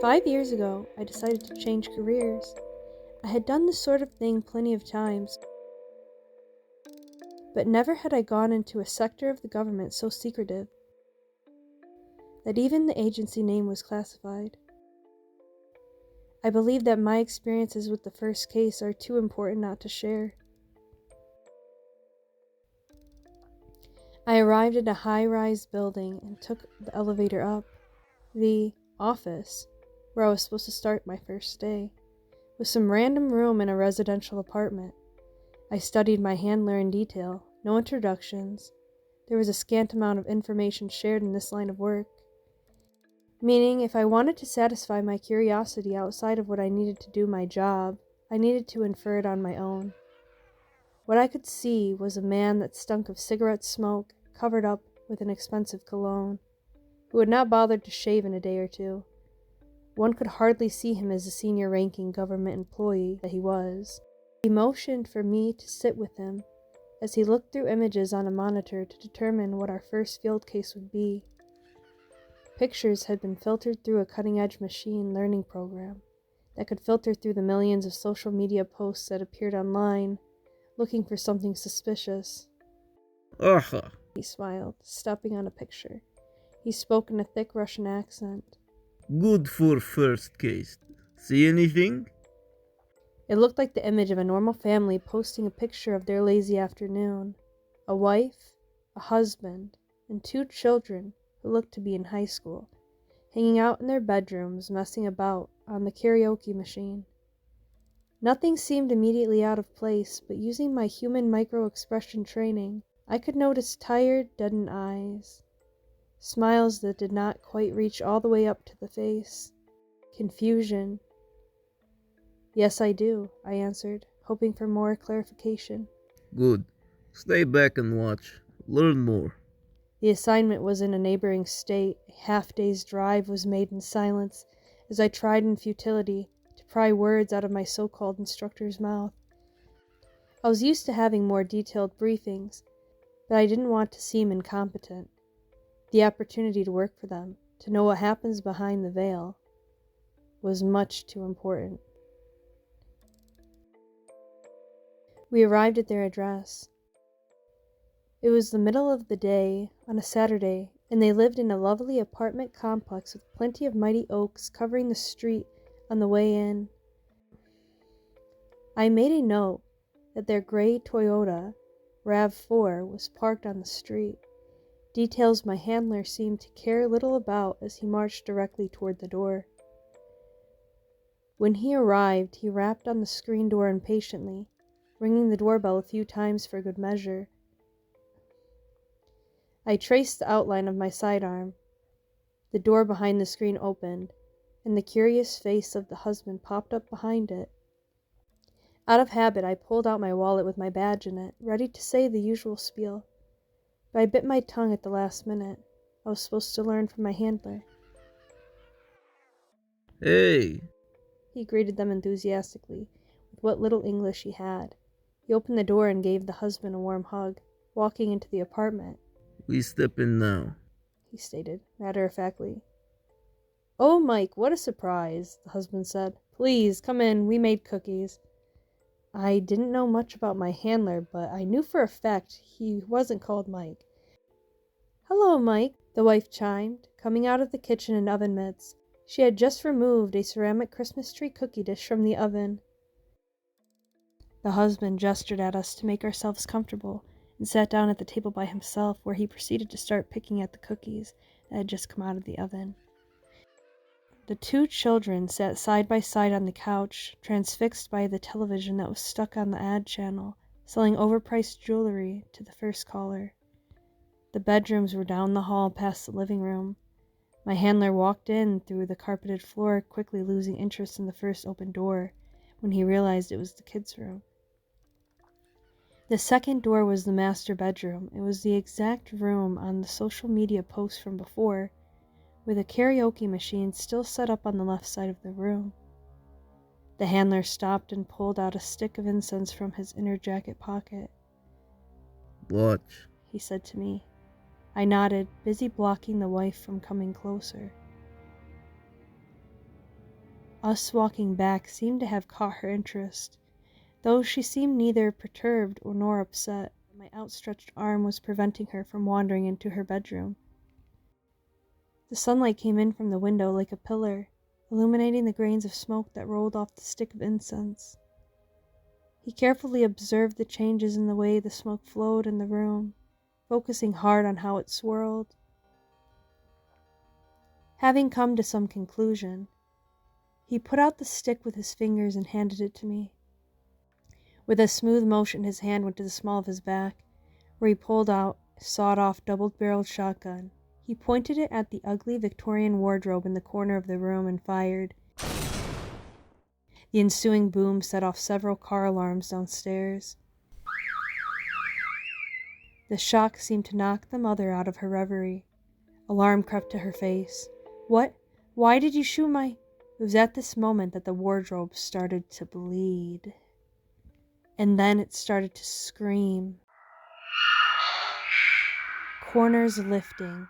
5 years ago, I decided to change careers. I had done this sort of thing plenty of times, but never had I gone into a sector of the government so secretive that even the agency name was classified. I believe that my experiences with the first case are too important not to share. I arrived at a high-rise building and took the elevator up. The office, where I was supposed to start my first day, was some random room in a residential apartment. I studied my handler in detail, no introductions. There was a scant amount of information shared in this line of work. Meaning, if I wanted to satisfy my curiosity outside of what I needed to do my job, I needed to infer it on my own. What I could see was a man that stunk of cigarette smoke, covered up with an expensive cologne, who had not bothered to shave in a day or two. One could hardly see him as the senior-ranking government employee that he was. He motioned for me to sit with him as he looked through images on a monitor to determine what our first field case would be. Pictures had been filtered through a cutting-edge machine learning program that could filter through the millions of social media posts that appeared online, looking for something suspicious. He smiled, stopping on a picture. He spoke in a thick Russian accent. Good for first case. See anything? It looked like the image of a normal family posting a picture of their lazy afternoon. A wife, a husband, and 2 children who looked to be in high school, hanging out in their bedrooms, messing about on the karaoke machine. Nothing seemed immediately out of place, but using my human micro-expression training, I could notice tired, deadened eyes, smiles that did not quite reach all the way up to the face, confusion. Yes, I do, I answered, hoping for more clarification. Good. Stay back and watch. Learn more. The assignment was in a neighboring state. A half-day's drive was made in silence as I tried in futility to pry words out of my so-called instructor's mouth. I was used to having more detailed briefings, but I didn't want to seem incompetent. The opportunity to work for them, to know what happens behind the veil, was much too important. We arrived at their address. It was the middle of the day, on a Saturday, and they lived in a lovely apartment complex with plenty of mighty oaks covering the street on the way in. I made a note that their gray Toyota RAV4 was parked on the street, details my handler seemed to care little about as he marched directly toward the door. When he arrived, he rapped on the screen door impatiently, ringing the doorbell a few times for good measure. I traced the outline of my sidearm. The door behind the screen opened, and the curious face of the husband popped up behind it. Out of habit, I pulled out my wallet with my badge in it, ready to say the usual spiel. But I bit my tongue at the last minute. I was supposed to learn from my handler. Hey, He greeted them enthusiastically, with what little English he had. He opened the door and gave the husband a warm hug, walking into the apartment. we step in now. He stated, matter-of-factly. "Oh, Mike, what a surprise," the husband said. "Please, come in, we made cookies." I didn't know much about my handler, but I knew for a fact he wasn't called Mike. "Hello, Mike," the wife chimed, coming out of the kitchen and oven mitts. She had just removed a ceramic Christmas tree cookie dish from the oven. The husband gestured at us to make ourselves comfortable and sat down at the table by himself, where he proceeded to start picking at the cookies that had just come out of the oven. The 2 children sat side by side on the couch, transfixed by the television that was stuck on the ad channel, selling overpriced jewelry to the first caller. The bedrooms were down the hall past the living room. My handler walked in through the carpeted floor, quickly losing interest in the first open door when he realized it was the kids' room. The second door was the master bedroom. It was the exact room on the social media post from before, with a karaoke machine still set up on the left side of the room. The handler stopped and pulled out a stick of incense from his inner jacket pocket. Watch. He said to me. I nodded, busy blocking the wife from coming closer. Us walking back seemed to have caught her interest, though she seemed neither perturbed nor upset. My outstretched arm was preventing her from wandering into her bedroom. The sunlight came in from the window like a pillar, illuminating the grains of smoke that rolled off the stick of incense. He carefully observed the changes in the way the smoke flowed in the room, focusing hard on how it swirled. Having come to some conclusion, he put out the stick with his fingers and handed it to me. With a smooth motion, his hand went to the small of his back, where he pulled out a sawed-off double-barreled shotgun. He pointed it at the ugly Victorian wardrobe in the corner of the room and fired. The ensuing boom set off several car alarms downstairs. The shock seemed to knock the mother out of her reverie. Alarm crept to her face. "What? Why did you shoot my—" It was at this moment that the wardrobe started to bleed. And then it started to scream. Corners lifting,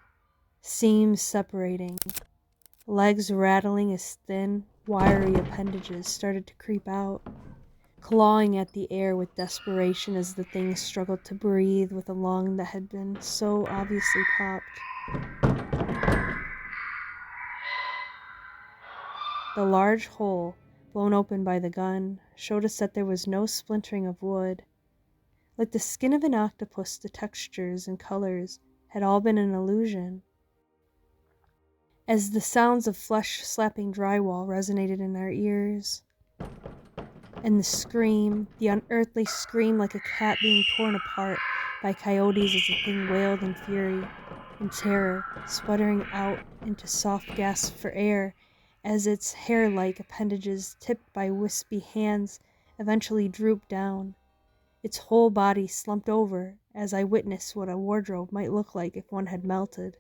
seams separating, legs rattling as thin, wiry appendages started to creep out, clawing at the air with desperation as the thing struggled to breathe with a lung that had been so obviously popped. The large hole, blown open by the gun, showed us that there was no splintering of wood. Like the skin of an octopus, the textures and colors had all been an illusion. As the sounds of flesh slapping drywall resonated in our ears, and the scream, the unearthly scream like a cat being torn apart by coyotes as the thing wailed in fury and terror, sputtering out into soft gasps for air as its hair-like appendages, tipped by wispy hands, eventually drooped down. Its whole body slumped over as I witnessed what a wardrobe might look like if one had melted.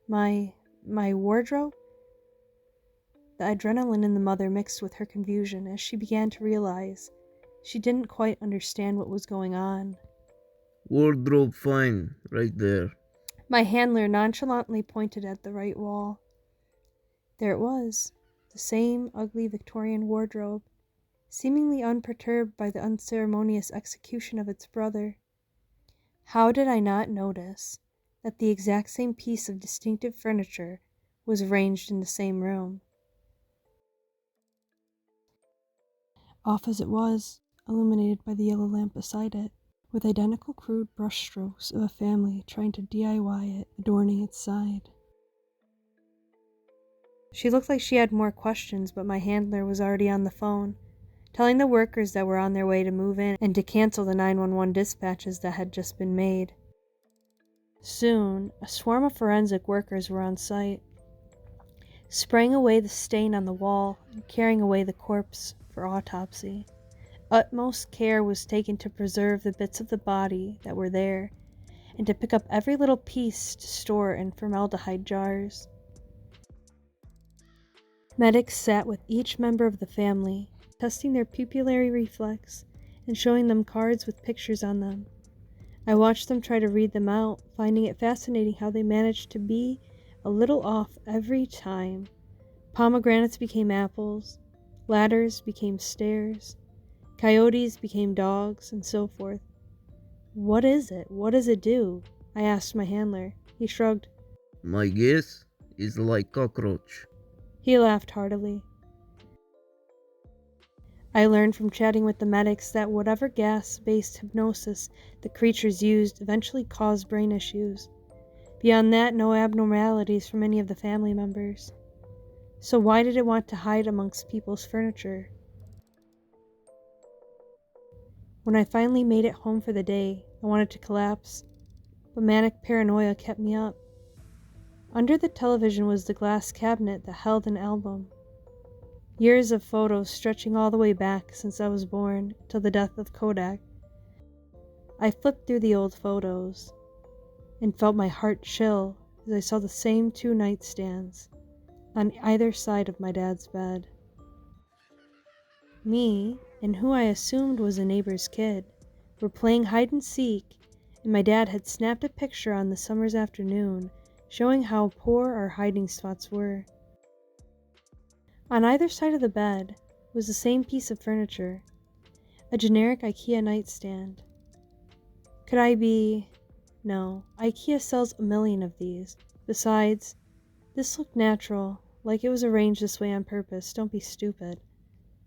My wardrobe? The adrenaline in the mother mixed with her confusion as she began to realize she didn't quite understand what was going on. Wardrobe fine, right there. My handler nonchalantly pointed at the right wall. There it was, the same ugly Victorian wardrobe, seemingly unperturbed by the unceremonious execution of its brother. How did I not notice that the exact same piece of distinctive furniture was arranged in the same room? Off as it was, illuminated by the yellow lamp beside it, with identical crude brushstrokes of a family trying to DIY it, adorning its side. She looked like she had more questions, but my handler was already on the phone, telling the workers that were on their way to move in and to cancel the 911 dispatches that had just been made. Soon, a swarm of forensic workers were on site, spraying away the stain on the wall and carrying away the corpse for autopsy. Utmost care was taken to preserve the bits of the body that were there, and to pick up every little piece to store in formaldehyde jars. Medics sat with each member of the family, testing their pupillary reflex and showing them cards with pictures on them. I watched them try to read them out, finding it fascinating how they managed to be a little off every time. Pomegranates became apples, ladders became stairs, coyotes became dogs, and so forth. "What is it? What does it do?" I asked my handler. He shrugged. My guess is like cockroach. He laughed heartily. I learned from chatting with the medics that whatever gas-based hypnosis the creatures used eventually caused brain issues. Beyond that, no abnormalities from any of the family members. So why did it want to hide amongst people's furniture? When I finally made it home for the day, I wanted to collapse, but manic paranoia kept me up. Under the television was the glass cabinet that held an album. Years of photos stretching all the way back since I was born till the death of Kodak. I flipped through the old photos and felt my heart chill as I saw the same two nightstands on either side of my dad's bed. Me, and who I assumed was a neighbor's kid, were playing hide and seek, and my dad had snapped a picture on the summer's afternoon showing how poor our hiding spots were. On either side of the bed was the same piece of furniture, a generic IKEA nightstand. Could I be... No, IKEA sells a million of these. Besides, this looked natural, like it was arranged this way on purpose. Don't be stupid.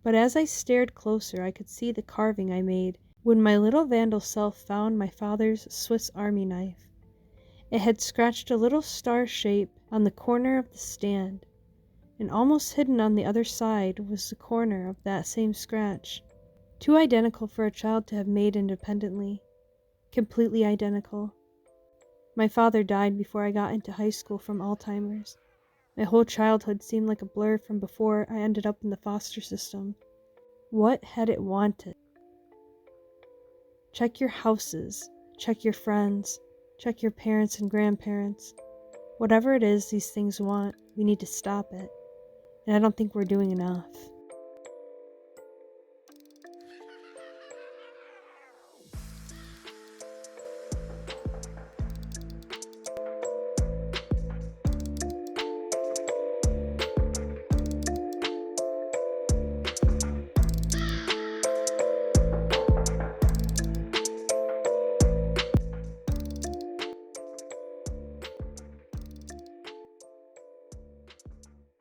But as I stared closer, I could see the carving I made when my little vandal self found my father's Swiss Army knife. It had scratched a little star shape on the corner of the stand, and almost hidden on the other side was the corner of that same scratch. Too identical for a child to have made independently. Completely identical. My father died before I got into high school from Alzheimer's. My whole childhood seemed like a blur from before I ended up in the foster system. What had it wanted? Check your houses. Check your friends. Check your parents and grandparents. Whatever it is these things want, we need to stop it. And I don't think we're doing enough.